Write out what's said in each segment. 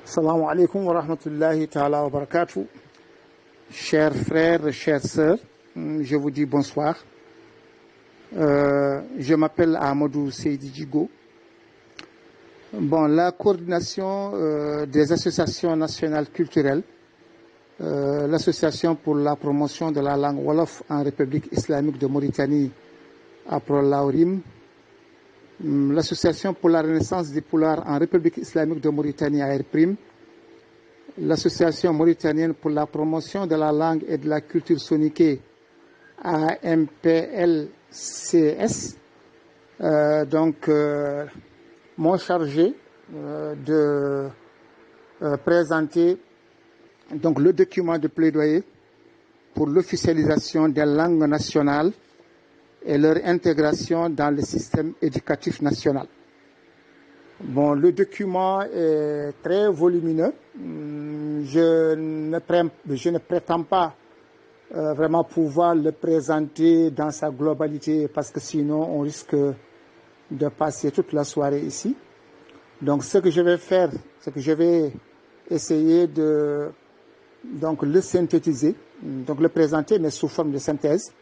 Salam alaikum wa rahmatullahi ta'ala wa barakatuh. Chers frères, chères sœurs, je vous dis bonsoir. Je m'appelle Amadou Seydi Djigo. Bon, la coordination des associations nationales culturelles, l'association pour la promotion de la langue Wolof en République islamique de Mauritanie, APROLAORIM, l'association pour la renaissance des Pulaars en République islamique de Mauritanie, ARPRIM, l'association mauritanienne pour la promotion de la langue et de la culture soniquée, AMPLCS, m'ont chargé de présenter donc le document de plaidoyer pour l'officialisation des langues nationales et leur intégration dans le système éducatif national. Bon, le document est très volumineux. Je ne prétends pas vraiment pouvoir le présenter dans sa globalité parce que sinon on risque de passer toute la soirée ici. Donc ce que je vais faire, c'est que je vais essayer de le synthétiser, donc le présenter mais sous forme de synthèse.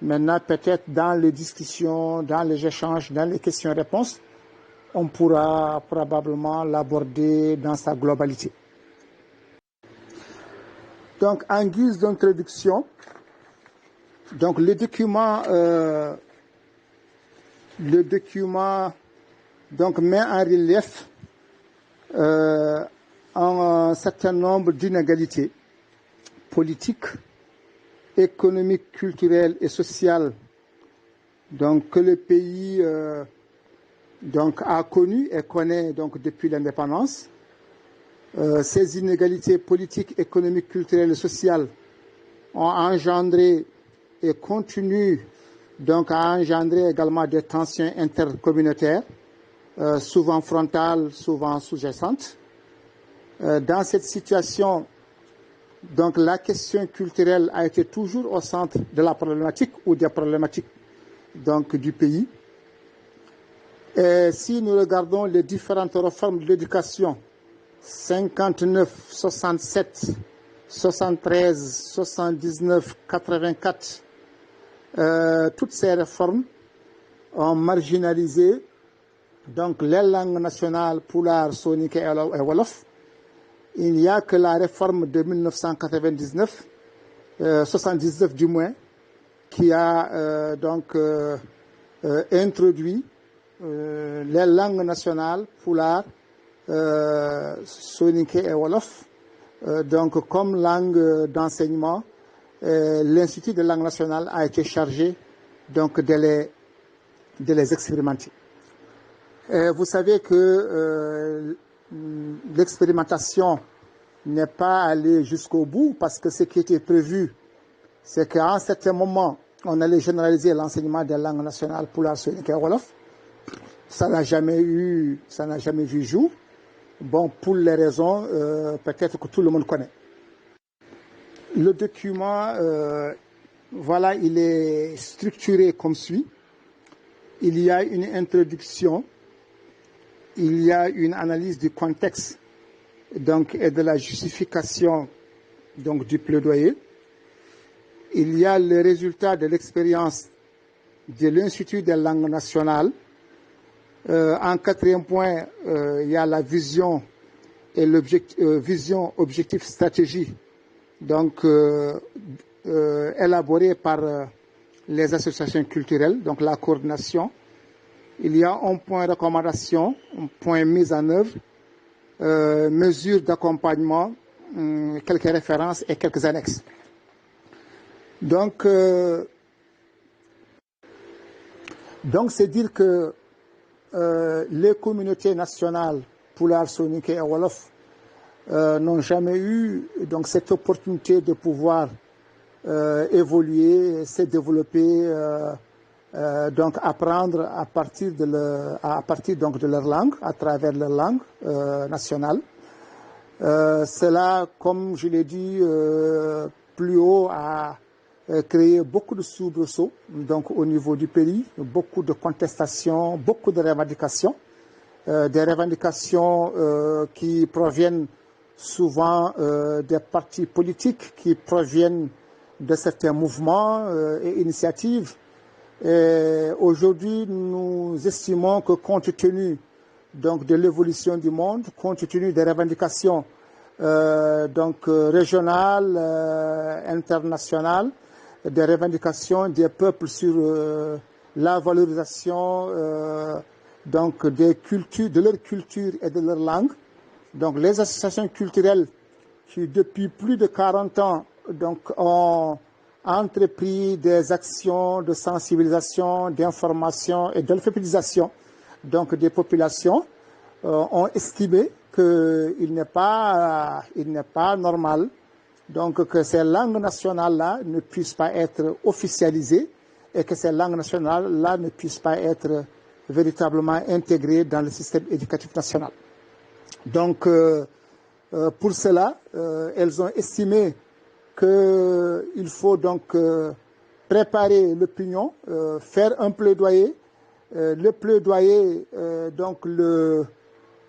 Maintenant, peut-être dans les discussions, dans les échanges, dans les questions-réponses, on pourra probablement l'aborder dans sa globalité. Donc, en guise d'introduction, donc le document donc met en relief un certain nombre d'inégalités politiques, économiques, culturelles et sociales donc que le pays a connu et connaît donc depuis l'indépendance. Ces inégalités politiques, économiques, culturelles et sociales ont engendré et continuent donc à engendrer également des tensions intercommunautaires, souvent frontales, souvent sous-jacentes. Dans cette situation, donc la question culturelle a été toujours au centre de la problématique ou des problématiques donc du pays. Et si nous regardons les différentes réformes de l'éducation, 59, 67, 73, 79, 84, toutes ces réformes ont marginalisé donc les langues nationales Pulaar, Soninké et Wolof. Il n'y a que la réforme de 1999, 79 du moins, qui a introduit les langues nationales Pulaar, Soninké et Wolof, comme langue d'enseignement. L'Institut de langue nationale a été chargé donc de les expérimenter. Vous savez que l'expérimentation n'est pas allée jusqu'au bout parce que ce qui était prévu, c'est qu'à un certain moment, on allait généraliser l'enseignement des langues nationales Pulaar, Soninké et Wolof. Ça n'a jamais vu jour. Bon, pour les raisons peut-être que tout le monde connaît. Le document, il est structuré comme suit. Il y a une introduction, il y a une analyse du contexte donc, et de la justification donc, du plaidoyer. Il y a le résultat de l'expérience de l'Institut des langues nationales. En quatrième point, il y a la vision et vision, objectif, stratégie, donc élaborée par les associations culturelles, donc la coordination. Il y a un point recommandation, un point mise en œuvre, mesures d'accompagnement, quelques références et quelques annexes. Donc c'est dire que les communautés nationales Pulaar, Soninké et Wolof n'ont jamais eu donc cette opportunité de pouvoir évoluer, se développer, apprendre à partir de leur langue, à travers leur langue nationale. Cela, comme je l'ai dit plus haut, a créé beaucoup de soubresauts donc au niveau du pays, beaucoup de contestations, beaucoup de revendications. des revendications qui proviennent souvent des partis politiques, qui proviennent de certains mouvements et initiatives. Aujourd'hui, nous estimons que compte tenu donc, de l'évolution du monde, compte tenu des revendications régionales, internationales, des revendications des peuples sur la valorisation des cultures, de leur culture et de leur langue. Donc les associations culturelles qui depuis plus de 40 ans ont entrepris des actions de sensibilisation, d'information et d'alphabétisation des populations ont estimé qu'il n'est pas normal que ces langues nationales-là ne puissent pas être officialisées et que ces langues nationales-là ne puissent pas être véritablement intégrées dans le système éducatif national. Donc, pour cela, elles ont estimé qu'il faut donc préparer l'opinion, faire un plaidoyer, le plaidoyer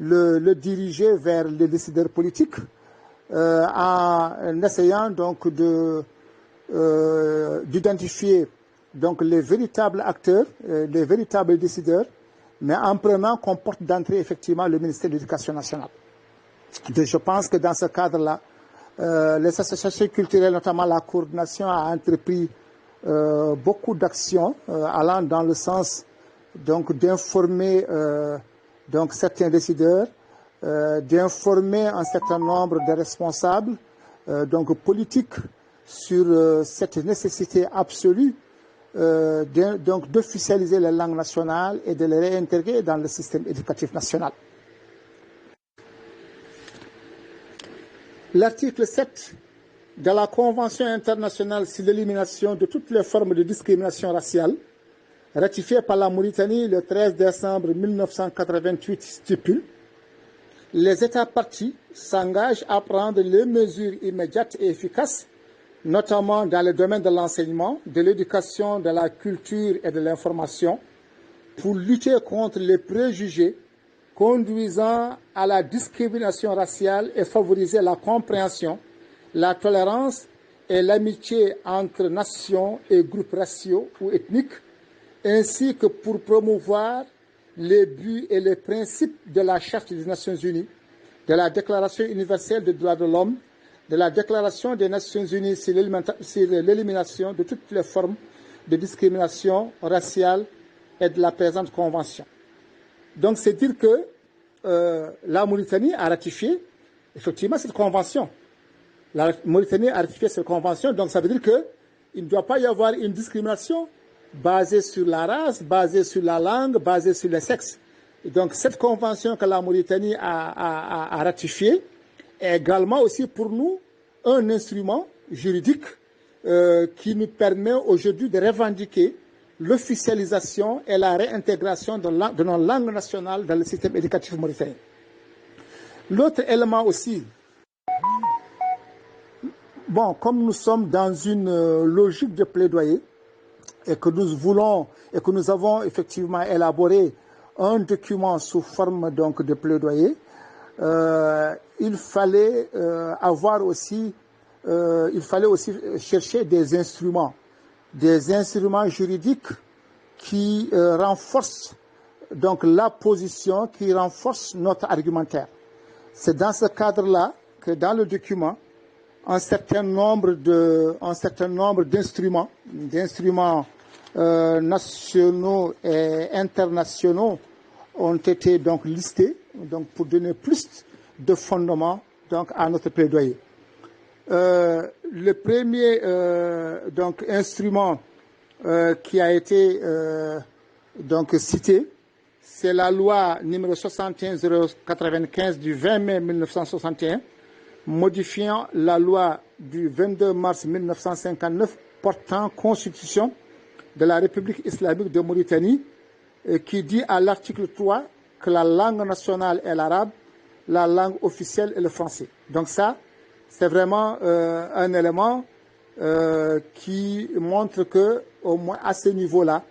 le diriger vers les décideurs politiques en essayant donc d'identifier les véritables acteurs, les véritables décideurs, mais en prenant comme porte d'entrée effectivement le ministère de l'Éducation nationale. Je pense que dans ce cadre-là, les associations culturelles, notamment la coordination, a entrepris beaucoup d'actions allant dans le sens d'informer certains décideurs, d'informer un certain nombre de responsables politiques sur cette nécessité absolue d'officialiser les langues nationales et de les réintégrer dans le système éducatif national. L'article 7 de la Convention internationale sur l'élimination de toutes les formes de discrimination raciale, ratifiée par la Mauritanie le 13 décembre 1988, stipule: les États parties s'engagent à prendre les mesures immédiates et efficaces, notamment dans le domaine de l'enseignement, de l'éducation, de la culture et de l'information, pour lutter contre les préjugés conduisant à la discrimination raciale et favoriser la compréhension, la tolérance et l'amitié entre nations et groupes raciaux ou ethniques, ainsi que pour promouvoir les buts et les principes de la Charte des Nations Unies, de la Déclaration universelle des droits de l'homme, de la Déclaration des Nations Unies sur l'élimination de toutes les formes de discrimination raciale et de la présente Convention. Donc, c'est dire que la Mauritanie a ratifié effectivement cette Convention. La Mauritanie a ratifié cette Convention, donc ça veut dire qu'il ne doit pas y avoir une discrimination basée sur la race, basée sur la langue, basée sur le sexe. Et donc, cette Convention que la Mauritanie a ratifiée est également aussi pour nous un instrument juridique qui nous permet aujourd'hui de revendiquer l'officialisation et la réintégration de nos langues nationales dans le système éducatif mauritanien. L'autre élément aussi, comme nous sommes dans une logique de plaidoyer et que nous voulons et que nous avons effectivement élaboré un document sous forme de plaidoyer, il fallait aussi chercher des instruments juridiques qui renforcent la position, qui renforcent notre argumentaire. C'est dans ce cadre-là que dans le document, un certain nombre d'instruments nationaux et internationaux ont été listés pour donner plus de fondement à notre plaidoyer. Le premier instrument qui a été cité, c'est la loi numéro 61095 du 20 mai 1961, modifiant la loi du 22 mars 1959 portant constitution de la République islamique de Mauritanie, qui dit à l'article 3 que la langue nationale est l'arabe, la langue officielle est le français. Donc ça, c'est vraiment un élément qui montre que, au moins à ce niveau-là,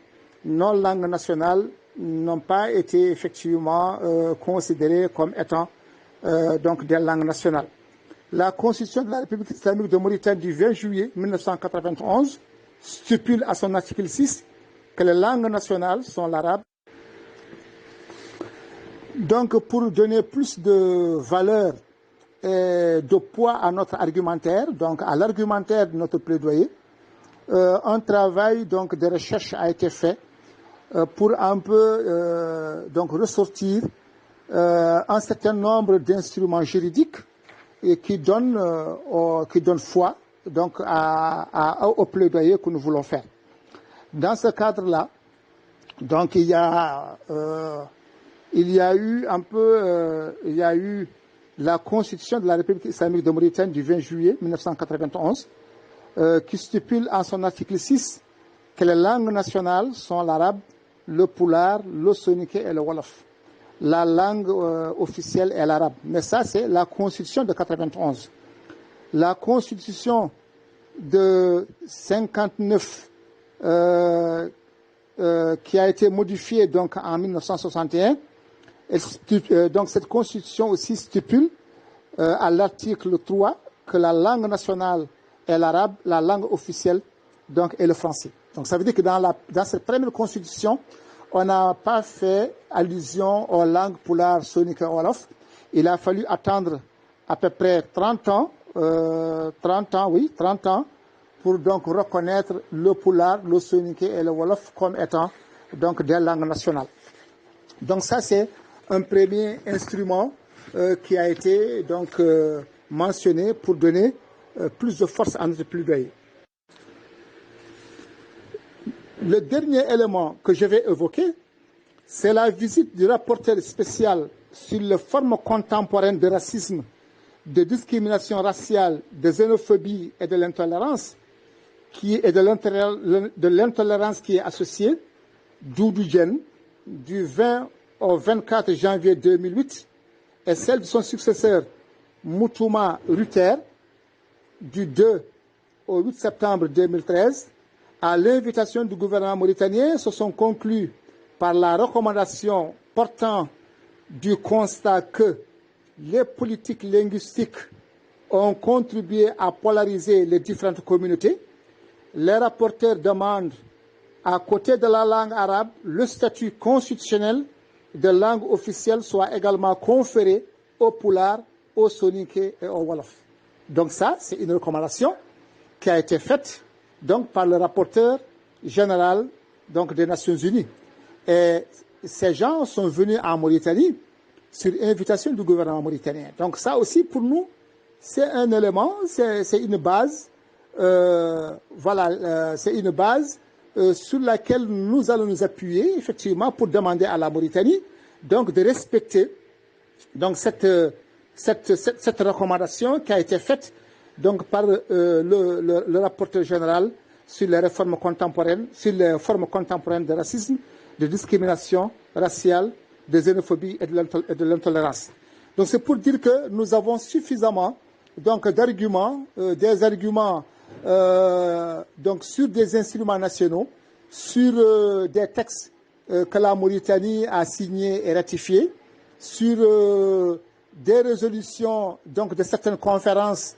nos langues nationales n'ont pas été effectivement considérées comme étant donc des langues nationales. La Constitution de la République islamique de Mauritanie du 20 juillet 1991 stipule à son article 6 que les langues nationales sont l'arabe. Donc, pour donner plus de valeur et de poids à notre argumentaire, donc à l'argumentaire de notre plaidoyer, un travail donc de recherche a été fait pour un peu donc ressortir un certain nombre d'instruments juridiques et qui donnent foi donc au plaidoyer que nous voulons faire. Dans ce cadre-là, donc il y a eu la Constitution de la République islamique de Mauritanie du 20 juillet 1991 qui stipule en son article 6 que les langues nationales sont l'arabe, le pulaar, le soninké et le wolof. La langue officielle est l'arabe. Mais ça, c'est la Constitution de 91. La Constitution de 59 qui a été modifiée donc en 1961. Donc cette Constitution aussi stipule à l'article 3 que la langue nationale est l'arabe, la langue officielle donc est le français. Donc ça veut dire que dans cette première Constitution, on n'a pas fait allusion aux langues pulaar, soninké et wolof. Il a fallu attendre à peu près 30 ans pour donc reconnaître le pulaar, le soninké et le wolof comme étant donc des langues nationales. Donc ça c'est un premier instrument qui a été donc mentionné pour donner plus de force à notre plaidoyer. Le dernier élément que je vais évoquer, c'est la visite du rapporteur spécial sur les formes contemporaines de racisme, de discrimination raciale, de xénophobie et de l'intolérance, de l'intolérance qui est associée, Doudou Diène, du 20 au 24 janvier 2008, et celle de son successeur, Moutouma Ruter, du 2 au 8 septembre 2013, à l'invitation du gouvernement mauritanien, se sont conclus par la recommandation portant du constat que les politiques linguistiques ont contribué à polariser les différentes communautés. Les rapporteurs demandent, à côté de la langue arabe, le statut constitutionnel de langue officielle soit également conféré au pulaar, au soninké et au wolof. Donc ça, c'est une recommandation qui a été faite donc par le rapporteur général donc des Nations Unies. Et ces gens sont venus en Mauritanie sur invitation du gouvernement mauritanien. Donc ça aussi pour nous, c'est un élément, c'est une base, c'est une base sur laquelle nous allons nous appuyer effectivement pour demander à la Mauritanie donc de respecter donc cette recommandation qui a été faite donc par le rapporteur général sur les réformes contemporaines, sur les formes contemporaines de racisme, de discrimination raciale, de xénophobie et de l'intolérance. Donc c'est pour dire que nous avons suffisamment donc d'arguments, des arguments donc sur des instruments nationaux, sur des textes que la Mauritanie a signés et ratifiés, sur des résolutions donc de certaines conférences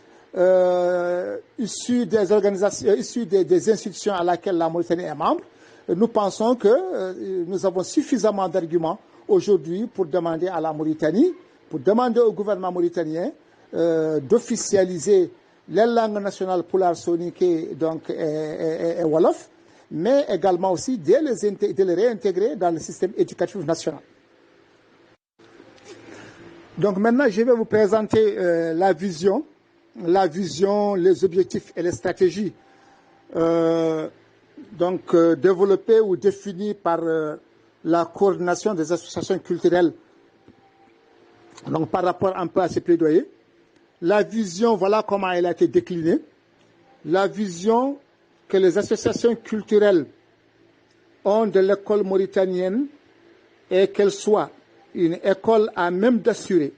issues des organisations, issues des institutions à laquelle la Mauritanie est membre. Nous pensons que nous avons suffisamment d'arguments aujourd'hui pour demander à la Mauritanie, pour demander au gouvernement mauritanien d'officialiser les langues nationales pulaar, soninké donc et wolof, mais également aussi de les réintégrer dans le système éducatif national. Donc maintenant, je vais vous présenter la vision, les objectifs et les stratégies développées ou définies par la coordination des associations culturelles, donc par rapport un peu à ces plaidoyers. La vision, voilà comment elle a été déclinée. La vision que les associations culturelles ont de l'école mauritanienne est qu'elle soit une école à même d'assurer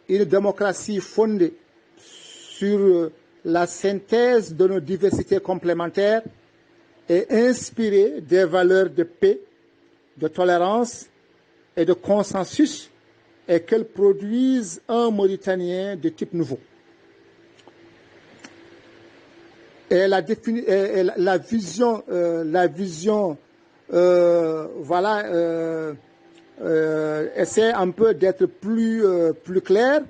une démocratie fondée sur la synthèse de nos diversités complémentaires et inspirée des valeurs de paix, de tolérance et de consensus et qu'elles produisent un Mauritanien de type nouveau. Et la vision, essaie un peu d'être plus claire.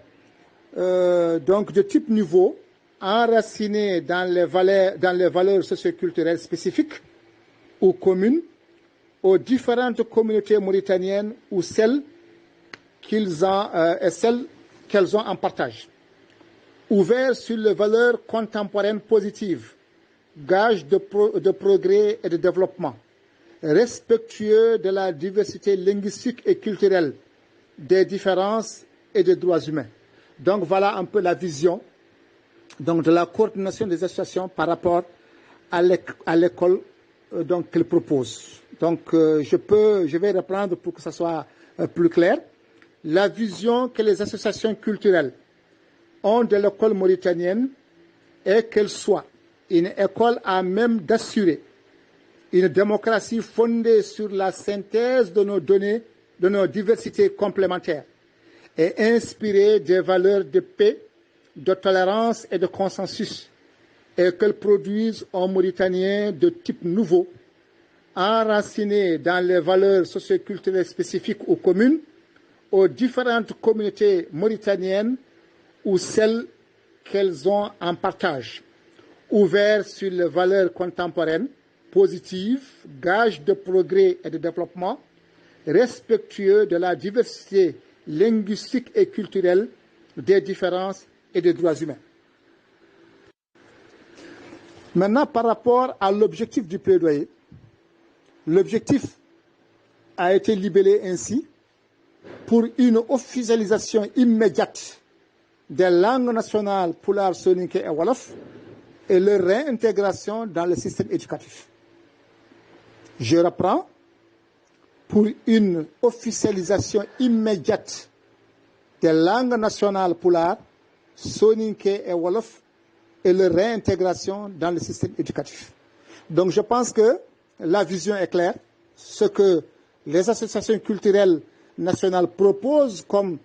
Donc de type nouveau, enraciné dans les valeurs socioculturelles spécifiques ou communes aux différentes communautés mauritaniennes ou celles qu'elles ont en partage. Ouvert sur les valeurs contemporaines positives, gage de progrès et de développement, respectueux de la diversité linguistique et culturelle, des différences et des droits humains. Donc voilà un peu la vision de la coordination des associations par rapport à l'école qu'elle propose. Donc je vais reprendre pour que ça soit plus clair. La vision que les associations culturelles ont de l'école mauritanienne est qu'elle soit une école à même d'assurer une démocratie fondée sur la synthèse de nos données, de nos diversités complémentaires et inspirée des valeurs de paix, de tolérance et de consensus, et qu'elle produise un Mauritanien de type nouveau, enraciné dans les valeurs socioculturelles spécifiques ou communes aux différentes communautés mauritaniennes ou celles qu'elles ont en partage, ouvert sur les valeurs contemporaines, positives, gage de progrès et de développement, respectueux de la diversité linguistique et culturelle, des différences et des droits humains. Maintenant, par rapport à l'objectif du plaidoyer, l'objectif a été libellé ainsi pour une officialisation immédiate des langues nationales Pulaar, Soninké et Wolof et leur réintégration dans le système éducatif. Je reprends, pour une officialisation immédiate des langues nationales Pulaar, Soninké et Wolof et leur réintégration dans le système éducatif. Donc je pense que la vision est claire. Ce que les associations culturelles nationales proposent comme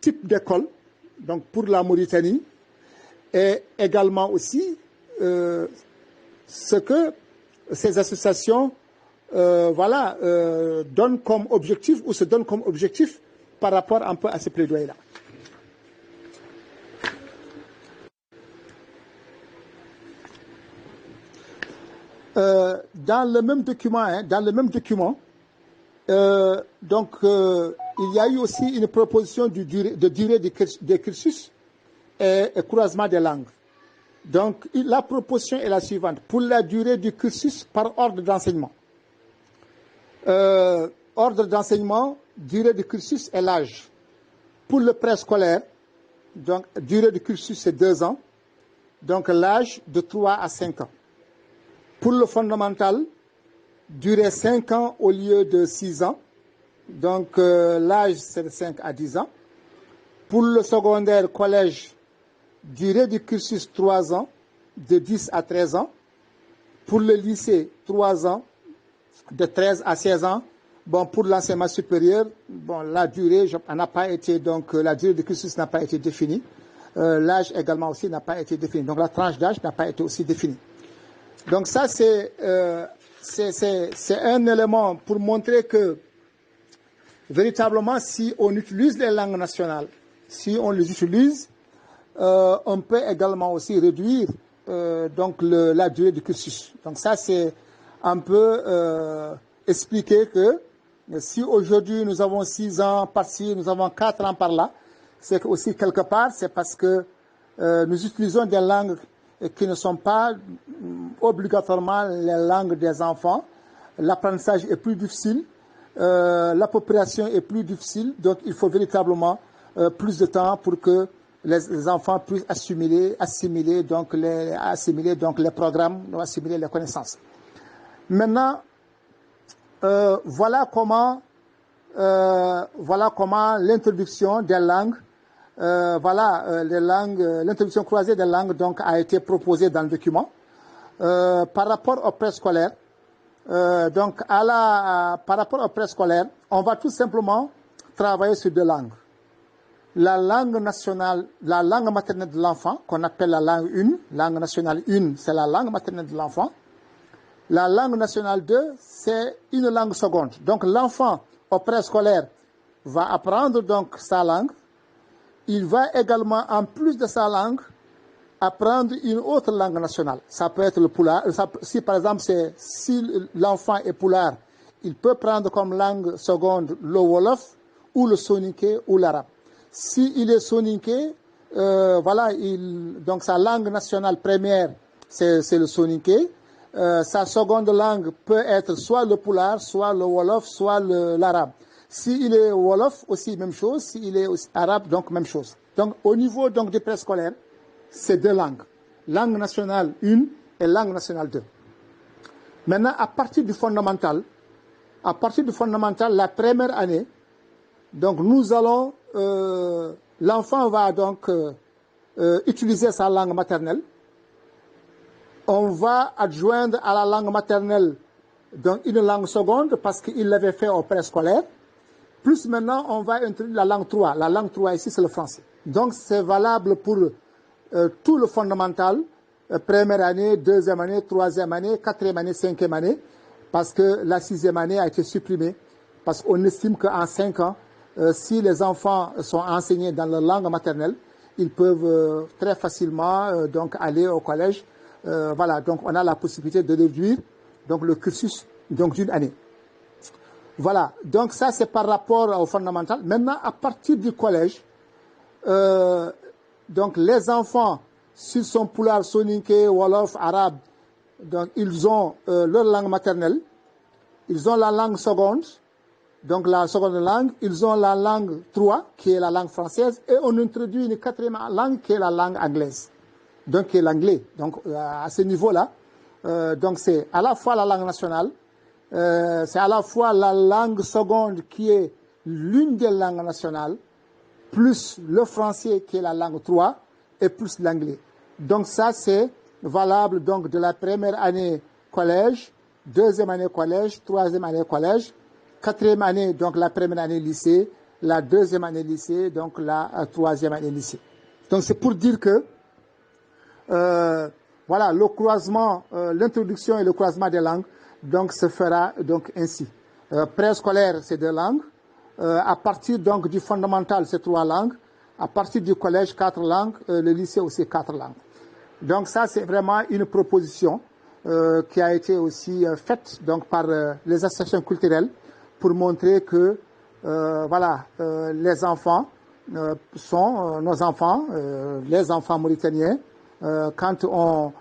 type d'école, donc pour la Mauritanie, et également aussi ce que ces associations donnent comme objectif ou se donnent comme objectif par rapport un peu à ce plaidoyer-là. Dans le même document, il y a eu aussi une proposition de durée des cursus et croisement des langues. Donc, la proposition est la suivante. Pour la durée du cursus par ordre d'enseignement. Ordre d'enseignement, durée du cursus et l'âge. Pour le préscolaire, donc, durée du cursus c'est 2 ans. Donc, l'âge de 3 à 5 ans. Pour le fondamental, durée 5 ans au lieu de 6 ans. Donc, l'âge, c'est de 5 à 10 ans. Pour le secondaire, collège, durée du cursus 3 ans, de 10 à 13 ans. Pour le lycée, 3 ans, de 13 à 16 ans. Bon, pour l'enseignement supérieur, bon, la durée n'a pas été, donc, la durée du cursus n'a pas été définie. L'âge également aussi n'a pas été défini. Donc, la tranche d'âge n'a pas été aussi définie. Donc, ça, c'est un élément pour montrer que, véritablement, si on utilise les langues nationales, si on les utilise, on peut également aussi réduire la durée du cursus. Donc ça, c'est un peu expliquer que si aujourd'hui nous avons 6 ans par-ci, nous avons 4 ans par-là, c'est que aussi quelque part, c'est parce que nous utilisons des langues qui ne sont pas obligatoirement les langues des enfants. L'apprentissage est plus difficile. L'appropriation est plus difficile, donc il faut véritablement plus de temps pour que les enfants puissent assimiler donc les programmes, assimiler les connaissances. Maintenant, voilà comment l'introduction des langues, l'introduction croisée des langues donc a été proposée dans le document. Par rapport au préscolaire, donc par rapport au préscolaire, on va tout simplement travailler sur deux langues. La langue nationale, la langue maternelle de l'enfant, qu'on appelle la langue 1, langue nationale 1, c'est la langue maternelle de l'enfant. La langue nationale 2, c'est une langue seconde. Donc l'enfant au préscolaire va apprendre donc sa langue. Il va également, en plus de sa langue, apprendre une autre langue nationale. Ça peut être le pulaar. Si par exemple, si l'enfant est pulaar, il peut prendre comme langue seconde le wolof ou le soninké ou l'arabe. S'il est soninké, voilà, donc sa langue nationale première, c'est le soninké. Sa seconde langue peut être soit le pulaar, soit le wolof, soit l'arabe. S'il est wolof, aussi même chose. S'il est aussi arabe, donc même chose. Donc au niveau donc, du préscolaire, c'est deux langues. Langue nationale 1 et langue nationale 2. Maintenant, à partir du fondamental, la première année, donc nous allons, l'enfant va donc utiliser sa langue maternelle. On va adjoindre à la langue maternelle donc une langue seconde parce qu'il l'avait fait au préscolaire. Plus maintenant, on va introduire la langue 3. La langue 3 ici, c'est le français. Donc c'est valable pour tout le fondamental, première année, deuxième année, troisième année, quatrième année, cinquième année, parce que la sixième année a été supprimée, parce qu'on estime qu'en 5 ans, si les enfants sont enseignés dans leur langue maternelle, ils peuvent très facilement donc aller au collège. Voilà, donc on a la possibilité de réduire donc, le cursus d'une année. Voilà, donc ça c'est par rapport au fondamental. Maintenant, à partir du collège, donc les enfants, s'ils sont pulaar, soninké, wolof, arabe, donc ils ont leur langue maternelle, ils ont la langue seconde, donc la seconde langue, ils ont la langue 3, qui est la langue française, et on introduit une quatrième langue qui est la langue anglaise, donc qui est l'anglais. Donc à ce niveau-là, donc c'est à la fois la langue nationale, c'est à la fois la langue seconde qui est l'une des langues nationales, plus le français qui est la langue 3 et plus l'anglais. Donc ça c'est valable donc de la première année collège, deuxième année collège, troisième année collège, quatrième année donc la première année lycée, la deuxième année lycée, donc la troisième année lycée. Donc c'est pour dire que voilà, le croisement, l'introduction et le croisement des langues donc se fera donc ainsi. Préscolaire c'est 2 langues. À partir donc du fondamental, c'est 3 langues. À partir du collège, 4 langues. Le lycée aussi, 4 langues. Donc ça, c'est vraiment une proposition qui a été aussi faite donc, par les associations culturelles pour montrer que voilà, les enfants sont nos enfants, les enfants mauritaniens. Quand on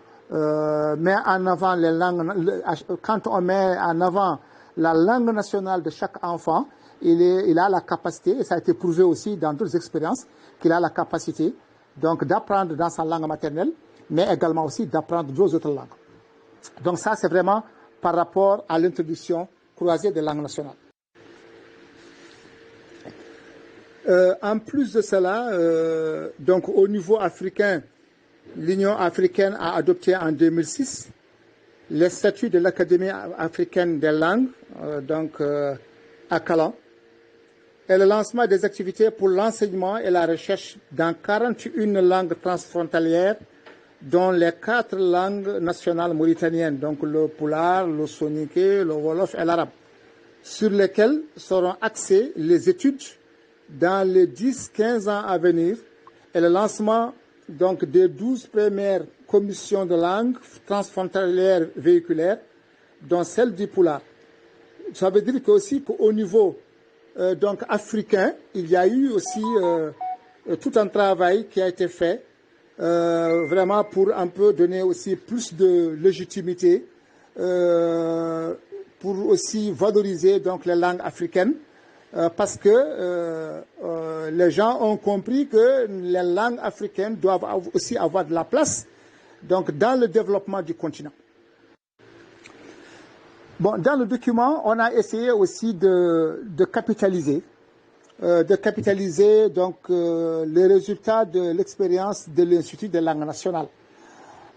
met en avant les langues, quand on met en avant la langue nationale de chaque enfant, il a la capacité, et ça a été prouvé aussi dans d'autres expériences, qu'il a la capacité donc d'apprendre dans sa langue maternelle, mais également aussi d'apprendre d'autres autres langues. Donc ça, c'est vraiment par rapport à l'introduction croisée des langues nationales. En plus de cela, donc au niveau africain, l'Union africaine a adopté en 2006 les statuts de l'Académie africaine des langues, donc à Calan, et le lancement des activités pour l'enseignement et la recherche dans 41 langues transfrontalières, dont les 4 langues nationales mauritaniennes, donc le pulaar, le soninké, le wolof et l'arabe, sur lesquelles seront axées les études dans les 10-15 ans à venir, et le lancement donc des 12 premières commissions de langues transfrontalières véhiculaires, dont celle du pulaar. Ça veut dire aussi qu'au niveau donc africain, il y a eu aussi tout un travail qui a été fait vraiment pour un peu donner aussi plus de légitimité, pour aussi valoriser donc les langues africaines, parce que les gens ont compris que les langues africaines doivent aussi avoir de la place donc, dans le développement du continent. Bon, dans le document, on a essayé aussi de capitaliser donc les résultats de l'expérience de l'Institut des langues nationales.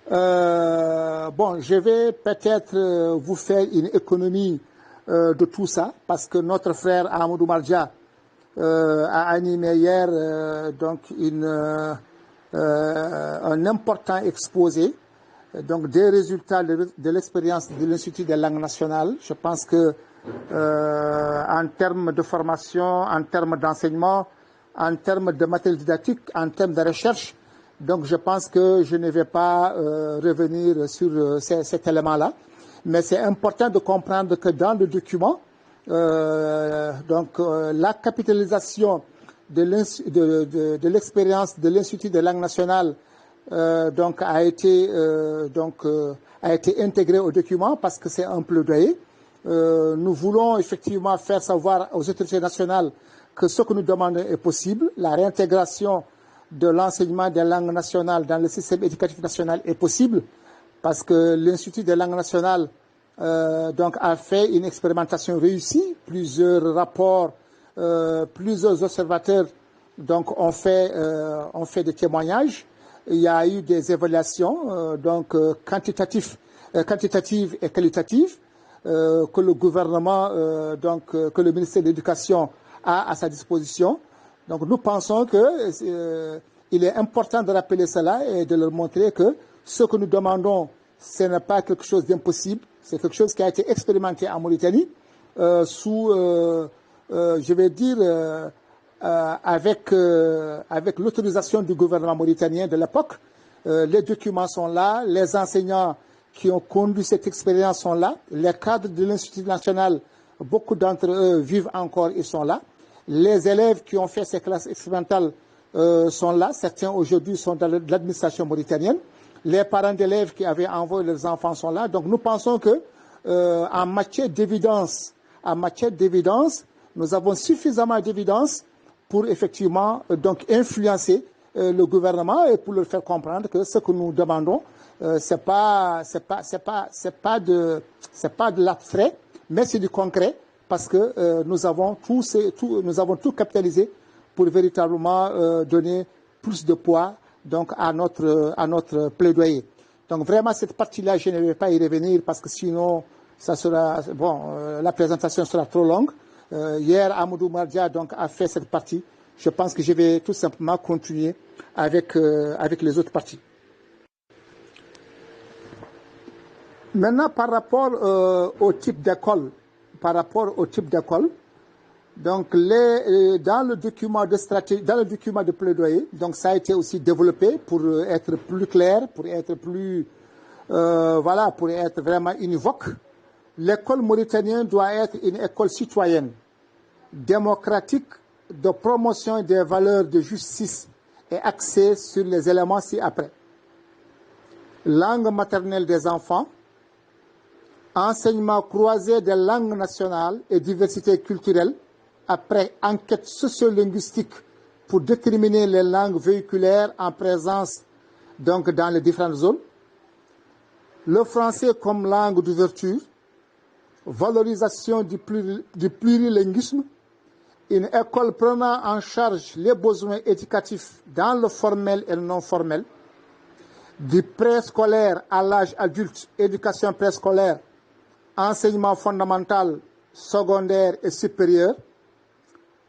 Bon, je vais peut-être vous faire une économie de tout ça, parce que notre frère Amadou Mardia a animé hier donc un important exposé donc des résultats de l'expérience de l'Institut des langues nationales. Je pense que en termes de formation, en termes d'enseignement, en termes de matériel didactique, en termes de recherche, donc je pense que je ne vais pas revenir sur cet élément-là. Mais c'est important de comprendre que dans le document, la capitalisation de l'expérience de l'Institut des langues nationales donc a été intégrée au document parce que c'est un plaidoyer. Nous voulons effectivement faire savoir aux autorités nationales que ce que nous demandons est possible. La réintégration de l'enseignement des langues nationales dans le système éducatif national est possible parce que l'Institut des langues nationales donc a fait une expérimentation réussie. Plusieurs rapports, plusieurs observateurs donc ont fait des témoignages. Il y a eu des évaluations quantitatives et qualitatives que le gouvernement que le ministère de l'Éducation a à sa disposition. Donc nous pensons que il est important de rappeler cela et de leur montrer que ce que nous demandons, ce n'est pas quelque chose d'impossible, c'est quelque chose qui a été expérimenté en Mauritanie sous, je vais dire, avec l'autorisation du gouvernement mauritanien de l'époque. Les documents sont là, les enseignants qui ont conduit cette expérience sont là, les cadres de l'Institut national, beaucoup d'entre eux vivent encore, ils sont là. Les élèves qui ont fait ces classes expérimentales sont là, certains aujourd'hui sont dans l'administration mauritanienne. Les parents d'élèves qui avaient envoyé leurs enfants sont là. Donc nous pensons que en matière d'évidence, nous avons suffisamment d'évidence pour effectivement donc influencer le gouvernement et pour leur faire comprendre que ce que nous demandons c'est pas de l'abstrait, mais c'est du concret parce que nous avons tout capitalisé pour véritablement donner plus de poids donc à notre plaidoyer. Donc vraiment cette partie-là, je ne vais pas y revenir parce que sinon ça sera la présentation sera trop longue. Hier, Amadou Mardia donc a fait cette partie. Je pense que je vais tout simplement continuer avec les autres parties. Maintenant, par rapport au type d'école, donc dans le document de plaidoyer, donc ça a été aussi développé pour être plus clair, pour être plus pour être vraiment univoque. L'école mauritanienne doit être une école citoyenne, démocratique, de promotion des valeurs de justice et axée sur les éléments ci-après. Langue maternelle des enfants, enseignement croisé des langues nationales et diversité culturelle, après enquête sociolinguistique pour déterminer les langues véhiculaires en présence donc dans les différentes zones. Le français comme langue d'ouverture, valorisation du plurilinguisme, une école prenant en charge les besoins éducatifs dans le formel et le non formel, du préscolaire à l'âge adulte, éducation préscolaire, enseignement fondamental, secondaire et supérieur,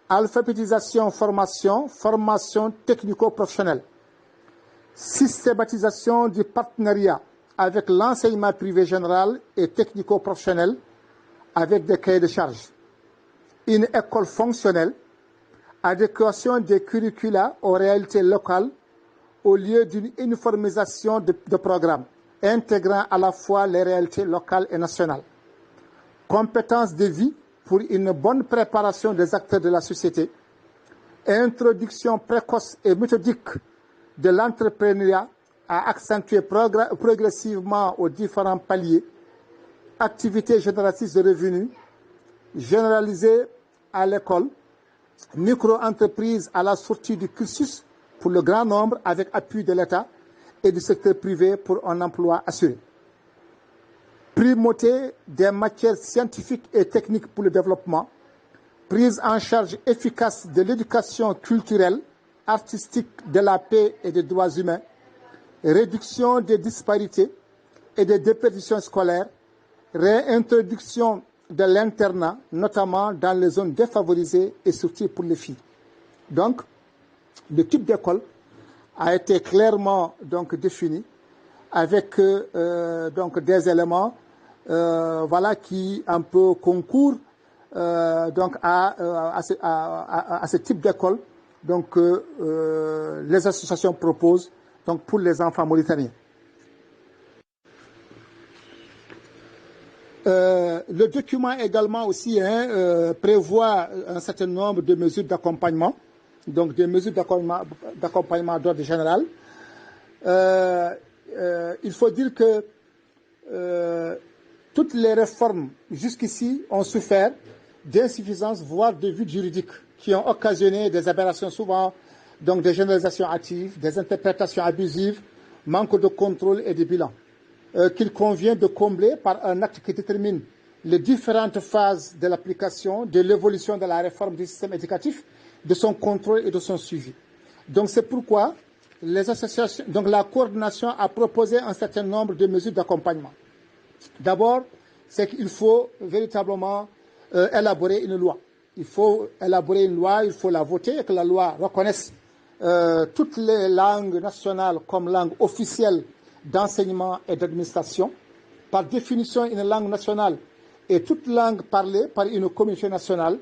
alphabétisation, formation technico-professionnelle, systématisation du partenariat avec l'enseignement privé général et technico-professionnel avec des cahiers de charges, une école fonctionnelle, adéquation des curricula aux réalités locales au lieu d'une uniformisation de programmes, intégrant à la fois les réalités locales et nationales. Compétences de vie pour une bonne préparation des acteurs de la société, introduction précoce et méthodique de l'entrepreneuriat à accentuer progressivement aux différents paliers, activités génératrices de revenus, généralisées à l'école, micro-entreprises à la sortie du cursus pour le grand nombre avec appui de l'État et du secteur privé pour un emploi assuré. Primauté des matières scientifiques et techniques pour le développement, prise en charge efficace de l'éducation culturelle, artistique, de la paix et des droits humains, réduction des disparités et des déperditions scolaires, réintroduction de l'internat, notamment dans les zones défavorisées et surtout pour les filles. Donc, le type d'école a été clairement donc défini avec donc des éléments voilà, qui un peu concourent donc à ce type d'école donc les associations proposent donc pour les enfants mauritaniens. Le document également aussi prévoit un certain nombre de mesures d'accompagnement, donc des mesures d'accompagnement d'ordre général. Il faut dire que toutes les réformes jusqu'ici ont souffert d'insuffisances, voire de vides juridiques, qui ont occasionné des aberrations souvent, donc des généralisations hâtives, des interprétations abusives, manque de contrôle et de bilan, qu'il convient de combler par un acte qui détermine les différentes phases de l'application, de l'évolution de la réforme du système éducatif, de son contrôle et de son suivi. Donc c'est pourquoi les associations, donc la coordination a proposé un certain nombre de mesures d'accompagnement. D'abord, c'est qu'il faut véritablement élaborer une loi. Il faut élaborer une loi, il faut la voter et que la loi reconnaisse toutes les langues nationales comme langue officielle d'enseignement et d'administration. Par définition, une langue nationale est toute langue parlée par une communauté nationale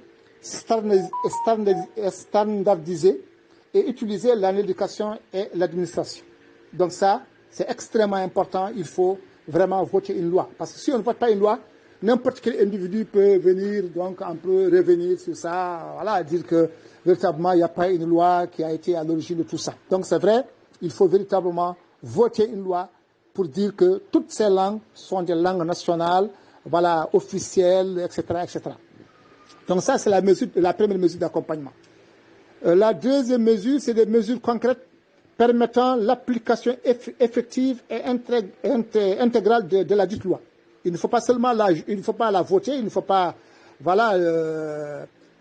standardisée et utilisée dans l'éducation et l'administration. Donc ça, c'est extrêmement important. Il faut vraiment voter une loi. Parce que si on ne vote pas une loi, n'importe quel individu peut venir, donc un peu revenir sur ça, voilà, dire que véritablement il n'y a pas une loi qui a été à l'origine de tout ça. Donc c'est vrai, il faut véritablement voter une loi pour dire que toutes ces langues sont des langues nationales, voilà, officielles, etc., etc. Donc ça, c'est la première mesure d'accompagnement. La deuxième mesure, c'est des mesures concrètes permettant l'application effective et intégrale de la dite loi. Il ne faut pas seulement la voter, il ne faut pas voilà,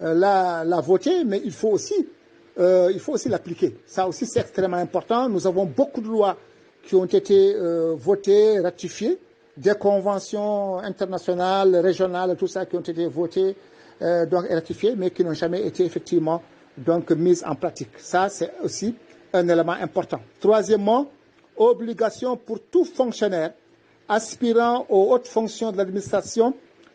la voter, mais il faut aussi l'appliquer. Ça aussi, c'est extrêmement important. Nous avons beaucoup de lois qui ont été votées, ratifiées, des conventions internationales, régionales, tout ça qui ont été votées, donc ratifiées, mais qui n'ont jamais été effectivement donc mises en pratique. Ça, c'est aussi un élément important. Troisièmement, obligation pour tout fonctionnaire aspirant aux hautes fonctions de l'administration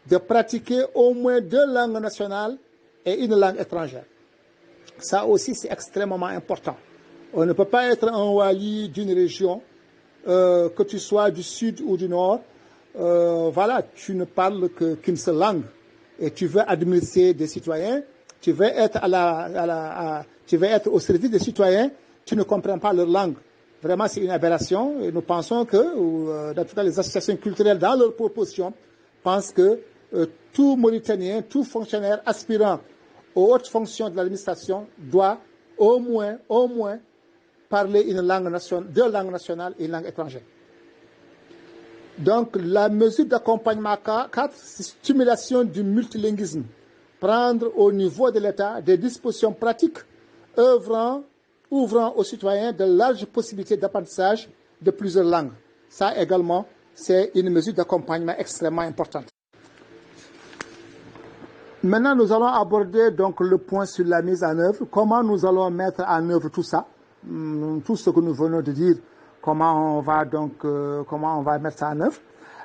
de pratiquer au moins 2 langues nationales et une langue étrangère. Ça aussi, c'est extrêmement important. On ne peut pas être un wali d'une région, que tu sois du sud ou du nord, voilà, tu ne parles qu'une seule langue et tu veux administrer des citoyens, tu veux être tu veux être au service des citoyens, tu ne comprends pas leur langue. Vraiment, c'est une aberration. Et nous pensons que, dans tout cas, les associations culturelles, dans leur proposition, pensent que tout Mauritanien, tout fonctionnaire aspirant aux hautes fonctions de l'administration doit au moins parler une langue nationale, 2 langues nationales et une langue étrangère. Donc, la mesure d'accompagnement 4, c'est stimulation du multilinguisme. Prendre au niveau de l'État des dispositions pratiques ouvrant aux citoyens de larges possibilités d'apprentissage de plusieurs langues. Ça également, c'est une mesure d'accompagnement extrêmement importante. Maintenant, nous allons aborder donc le point sur la mise en œuvre. Comment nous allons mettre en œuvre tout ça, tout ce que nous venons de dire. Comment on va mettre ça en œuvre.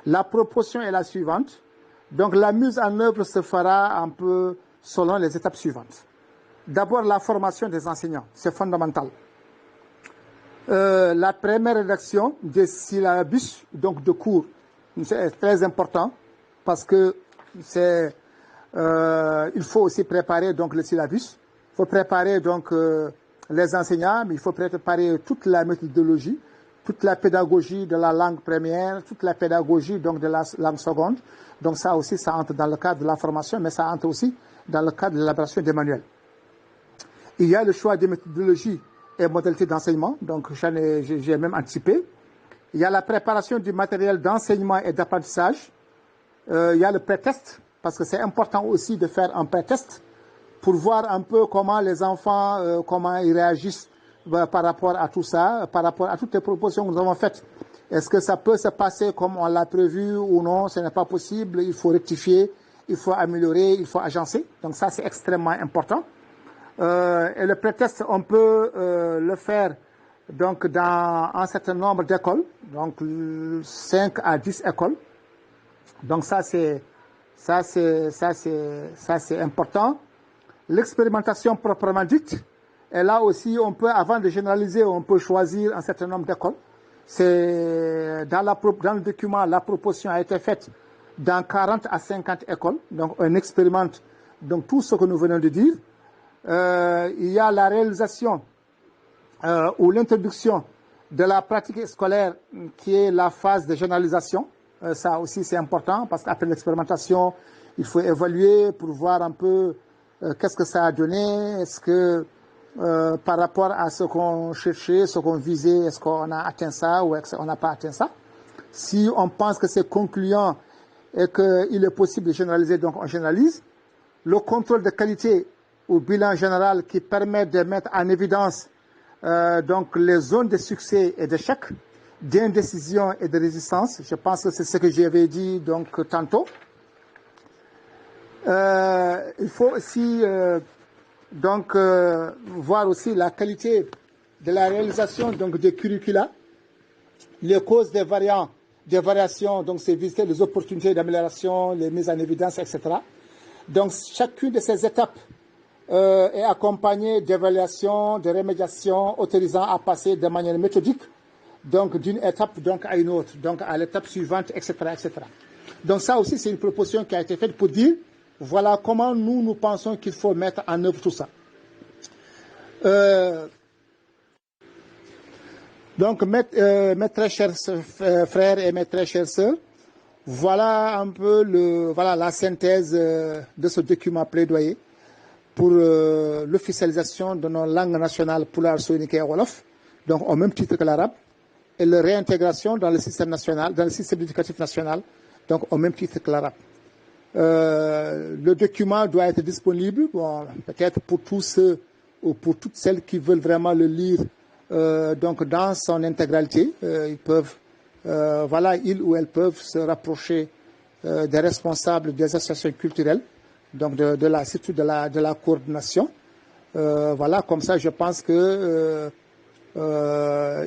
La proposition est la suivante. Donc, la mise en œuvre se fera un peu selon les étapes suivantes. D'abord, la formation des enseignants, c'est fondamental. La première rédaction des syllabus, donc de cours, c'est très important parce que il faut aussi préparer donc le syllabus. Il faut préparer donc les enseignants, mais il faut préparer toute la méthodologie, toute la pédagogie de la langue première, toute la pédagogie donc de la langue seconde. Donc ça aussi, ça entre dans le cadre de la formation, mais ça entre aussi dans le cadre de l'élaboration des manuels. Il y a le choix des méthodologies et modalités d'enseignement, donc j'ai même anticipé. Il y a la préparation du matériel d'enseignement et d'apprentissage. Il y a le pré-test, parce que c'est important aussi de faire un pré-test pour voir un peu comment les enfants, comment ils réagissent par rapport à tout ça, par rapport à toutes les propositions que nous avons faites. Est-ce que ça peut se passer comme on l'a prévu ou non? Ce n'est pas possible. Il faut rectifier, il faut améliorer, il faut agencer. Donc ça, c'est extrêmement important. Et le prétexte, on peut le faire donc dans un certain nombre d'écoles, donc 5 à 10 écoles. Donc ça, c'est important. L'expérimentation proprement dite, et là aussi, on peut, avant de généraliser, on peut choisir un certain nombre d'écoles. C'est dans le document, la proposition a été faite dans 40 à 50 écoles. Donc, on expérimente donc tout ce que nous venons de dire. Il y a la réalisation ou l'introduction de la pratique scolaire qui est la phase de généralisation. Ça aussi, c'est important parce qu'après l'expérimentation, il faut évaluer pour voir un peu qu'est-ce que ça a donné. Est-ce que par rapport à ce qu'on cherchait, ce qu'on visait, est-ce qu'on a atteint ça ou est-ce qu'on n'a pas atteint ça? Si on pense que c'est concluant et qu'il est possible de généraliser, donc on généralise. Le contrôle de qualité ou bilan général qui permet de mettre en évidence donc les zones de succès et d'échec, d'indécision et de résistance. Je pense que c'est ce que j'avais dit donc tantôt. Il faut aussi donc voir aussi la qualité de la réalisation donc des curricula, les causes des variations, donc c'est visiter les opportunités d'amélioration, les mises en évidence, etc. Donc chacune de ces étapes est accompagnée d'évaluations, de remédiations autorisant à passer de manière méthodique donc d'une étape donc à une autre, donc à l'étape suivante, etc., etc. Donc ça aussi c'est une proposition qui a été faite pour dire voilà comment nous pensons qu'il faut mettre en œuvre tout ça. Donc mes très chers frères et mes très chères sœurs, voilà un peu la synthèse de ce document plaidoyer pour l'officialisation de nos langues nationales Pulaar, Soninké et Wolof, donc au même titre que l'arabe, et leur réintégration dans le système national, dans le système éducatif national, donc au même titre que l'arabe. Le document doit être disponible, bon, peut-être pour tous ceux ou pour toutes celles qui veulent vraiment le lire donc dans son intégralité. Ils peuvent, ils ou elles peuvent se rapprocher des responsables des associations culturelles, donc surtout de la coordination. Comme ça, je pense que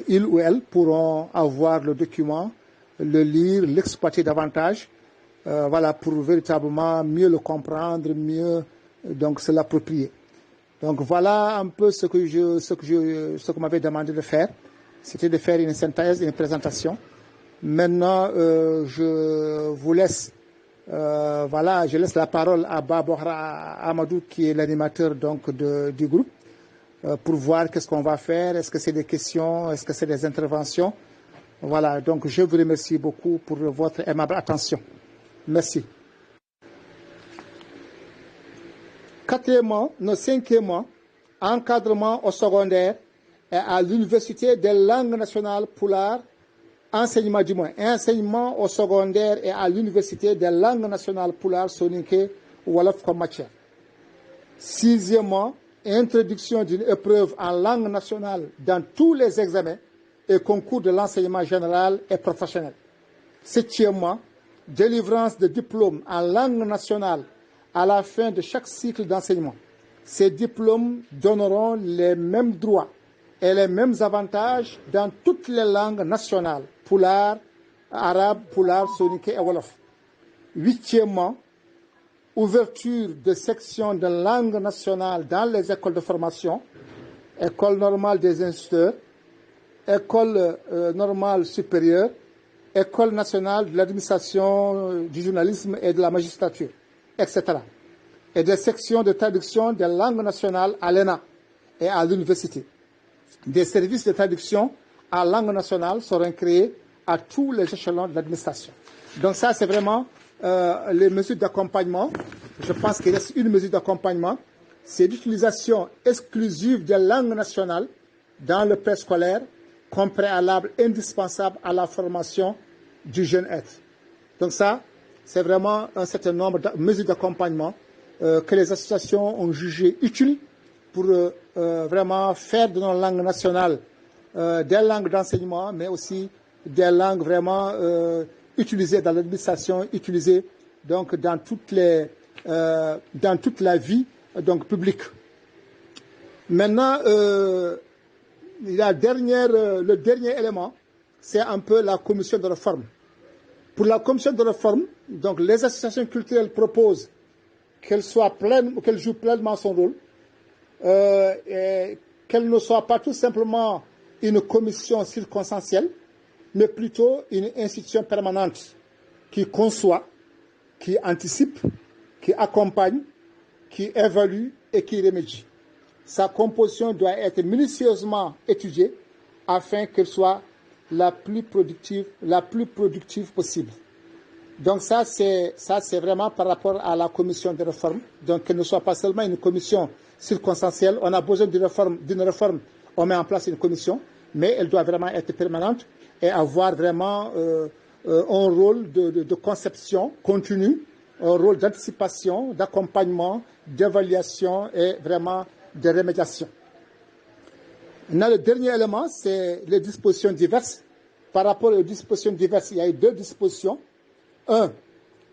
ils ou elles pourront avoir le document, le lire, l'exploiter davantage. Pour véritablement mieux le comprendre, mieux donc se l'approprier. Donc voilà un peu ce que m'avait demandé de faire. C'était de faire une synthèse, une présentation. Maintenant, je vous laisse, je laisse la parole à Babohra Amadou qui est l'animateur donc du groupe pour voir qu'est-ce qu'on va faire. Est-ce que c'est des questions, est-ce que c'est des interventions? Voilà, donc je vous remercie beaucoup pour votre aimable attention. Merci. Cinquièmement, encadrement au secondaire et à l'université des langues nationales Pulaar, enseignement au secondaire et à l'université des langues nationales Pulaar, Soninké, Wolof comme matière. Sixièmement, introduction d'une épreuve en langue nationale dans tous les examens et concours de l'enseignement général et professionnel. Septièmement, délivrance de diplômes en langue nationale à la fin de chaque cycle d'enseignement. Ces diplômes donneront les mêmes droits et les mêmes avantages dans toutes les langues nationales, Pulaar, arabe, Pulaar, Soninké et Wolof. Huitièmement, ouverture de sections de langue nationale dans les écoles de formation, école normale des instituteurs, école normale supérieure, École nationale de l'administration du journalisme et de la magistrature, etc. Et des sections de traduction des langues nationales à l'ENA et à l'université. Des services de traduction en langue nationale seront créés à tous les échelons de l'administration. Donc ça, c'est vraiment les mesures d'accompagnement. Je pense qu'il reste une mesure d'accompagnement. C'est l'utilisation exclusive des langues nationales dans le préscolaire comme préalable indispensable à la formation du jeune être. Donc ça, c'est vraiment un certain nombre de mesures d'accompagnement que les associations ont jugé utiles pour vraiment faire de nos langues nationales des langues d'enseignement, mais aussi des langues vraiment utilisées dans l'administration, utilisées donc dans toute la vie donc publique. Maintenant, le dernier élément, c'est un peu la commission de réforme. Pour la commission de réforme, donc les associations culturelles proposent qu'elle joue pleinement son rôle, et qu'elle ne soit pas tout simplement une commission circonstancielle, mais plutôt une institution permanente qui conçoit, qui anticipe, qui accompagne, qui évalue et qui remédie. Sa composition doit être minutieusement étudiée afin qu'elle soit la plus productive possible. Donc ça c'est vraiment par rapport à la commission de réforme. Donc qu'elle ne soit pas seulement une commission circonstancielle. On a besoin d'une réforme, on met en place une commission, mais elle doit vraiment être permanente et avoir vraiment un rôle de conception continue, un rôle d'anticipation, d'accompagnement, d'évaluation et vraiment de remédiation. Maintenant, le dernier élément, c'est les dispositions diverses. Par rapport aux dispositions diverses, il y a eu 2 dispositions. 1.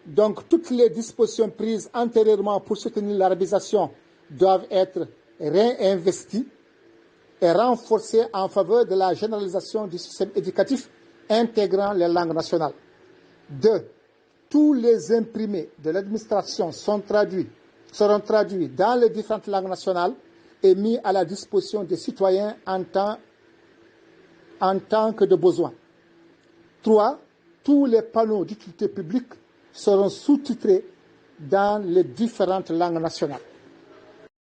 Donc, toutes les dispositions prises antérieurement pour soutenir l'arabisation doivent être réinvesties et renforcées en faveur de la généralisation du système éducatif intégrant les langues nationales. 2. Tous les imprimés de l'administration seront traduits dans les différentes langues nationales et mis à la disposition des citoyens en tant que de besoin. 3. Tous les panneaux d'utilité publique seront sous-titrés dans les différentes langues nationales.